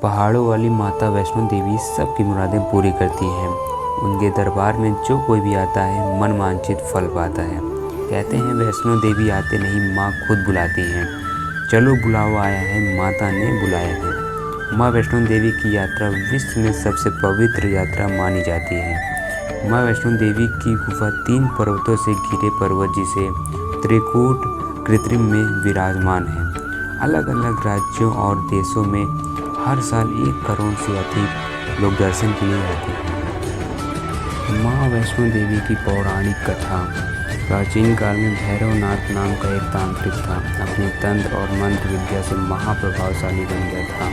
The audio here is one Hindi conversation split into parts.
पहाड़ों वाली माता वैष्णो देवी सबकी मुरादें पूरी करती हैं। उनके दरबार में जो कोई भी आता है मन वांछित फल पाता है। कहते हैं वैष्णो देवी आते नहीं माँ खुद बुलाती हैं। चलो बुलावा आया है, माता ने बुलाया है। माँ वैष्णो देवी की यात्रा विश्व में सबसे पवित्र यात्रा मानी जाती है। माँ वैष्णो देवी की गुफा 3 पर्वतों से घिरे पर्वत जिसे त्रिकूट कृत्रिम में विराजमान है। अलग अलग राज्यों और देशों में हर साल 1 करोड़ से अधिक लोग दर्शन के लिए आते हैं। माँ वैष्णो देवी की पौराणिक कथा। प्राचीन काल में भैरवनाथ नाम का एक तांत्रिक था। अपने तंत्र और मंत्र विद्या से महाप्रभावशाली बन गया था।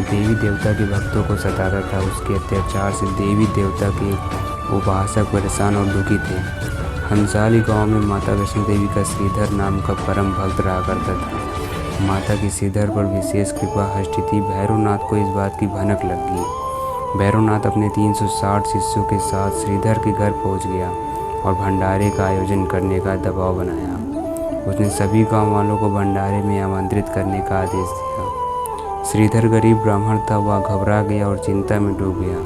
देवी देवता के भक्तों को सताता था। उसके अत्याचार से देवी देवता के उपासक परेशान और दुखी थे। हंसाली गांव में माता वैष्णो देवी का श्रीधर नाम का परम भक्त रहा करता था। माता की श्रीधर पर विशेष कृपा हस्ती थी। भैरवनाथ को इस बात की भनक लग गई। भैरवनाथ अपने 360 शिष्यों के साथ श्रीधर के घर पहुंच गया और भंडारे का आयोजन करने का दबाव बनाया। उसने सभी गांव वालों को भंडारे में आमंत्रित करने का आदेश दिया। श्रीधर गरीब ब्राह्मण था। वह घबरा गया और चिंता में डूब गया।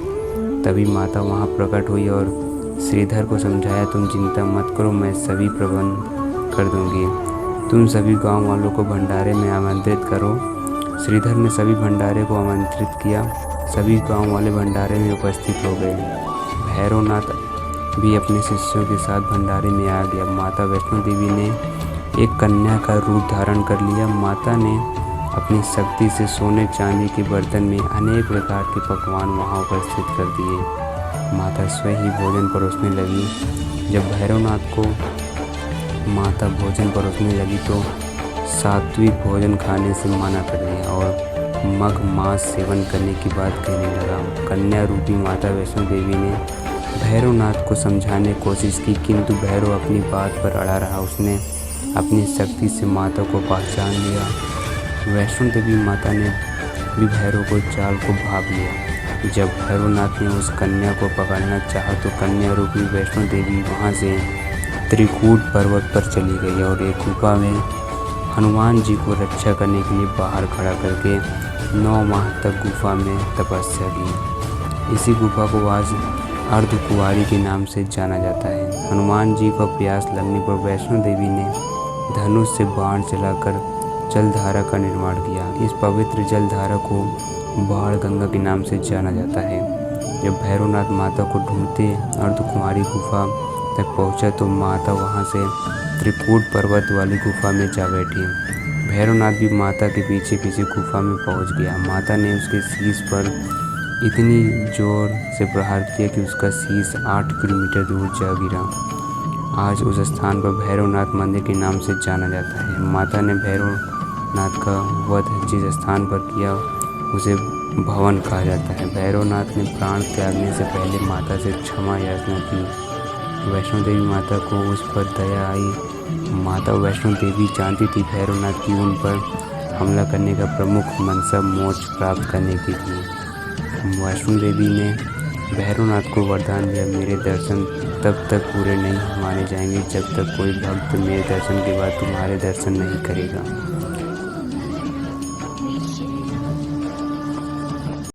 तभी माता वहां प्रकट हुई और श्रीधर को समझाया, तुम चिंता मत करो, मैं सभी प्रबंध कर दूंगी। तुम सभी गांव वालों को भंडारे में आमंत्रित करो। श्रीधर ने सभी भंडारे को आमंत्रित किया। सभी गांव वाले भंडारे में उपस्थित हो गए। भैरवनाथ भी अपने शिष्यों के साथ भंडारे में आ गया। माता वैष्णो देवी ने एक कन्या का रूप धारण कर लिया। माता ने अपनी शक्ति से सोने चांदी के बर्तन में अनेक प्रकार के पकवान वहां उपस्थित कर दिए। माता स्वयं ही भोजन परोसने लगी। जब भैरवनाथ को माता भोजन परोसने लगी तो सात्विक भोजन खाने से मना कर दिया और मग मांस सेवन करने की बात कहने लगा। कन्या रूपी माता वैष्णो देवी ने भैरवनाथ को समझाने की कोशिश की, किंतु भैरव अपनी बात पर अड़ा रहा। उसने अपनी शक्ति से माता को पहचान लिया। वैष्णो देवी माता ने भी भैरव को चाल को भाप लिया। जब भैरवनाथ ने उस कन्या को पकड़ना चाहा तो कन्या रूपी वैष्णो देवी वहाँ से त्रिकूट पर्वत पर चली गई और एक गुफा में हनुमान जी को रक्षा करने के लिए बाहर खड़ा करके 9 माह तक गुफा में तपस्या की। इसी गुफा को आज अर्धकुंवारी के नाम से जाना जाता है। हनुमान जी को प्यास लगने पर वैष्णो देवी ने धनुष से बाण चलाकर जलधारा का निर्माण किया। इस पवित्र जलधारा को बाण गंगा के नाम से जाना जाता है। जब भैरवनाथ माता को ढूंढते अर्धकुंवारी गुफा तक पहुंचा तो माता वहां से त्रिकूट पर्वत वाली गुफा में जा बैठी। भैरवनाथ भी माता के पीछे पीछे गुफा में पहुंच गया। माता ने उसके शीश पर इतनी जोर से प्रहार किया कि उसका शीश 8 किलोमीटर दूर जा गिरा। आज उस स्थान पर भैरवनाथ मंदिर के नाम से जाना जाता है। माता ने भैरवनाथ का वध जिस स्थान पर किया उसे भवन कहा जाता है। भैरवनाथ ने प्राण त्यागने से पहले माता से क्षमा याचना की। वैष्णो देवी माता को उस पर दया आई। माता वैष्णो देवी जानती थी भैरवनाथ की उन पर हमला करने का प्रमुख मंशा मोक्ष प्राप्त करने की थी। वैष्णो देवी ने भैरवनाथ को वरदान दिया, मेरे दर्शन तब तक पूरे नहीं माने जाएंगे जब तक कोई भक्त मेरे दर्शन के बाद तुम्हारे दर्शन नहीं करेगा।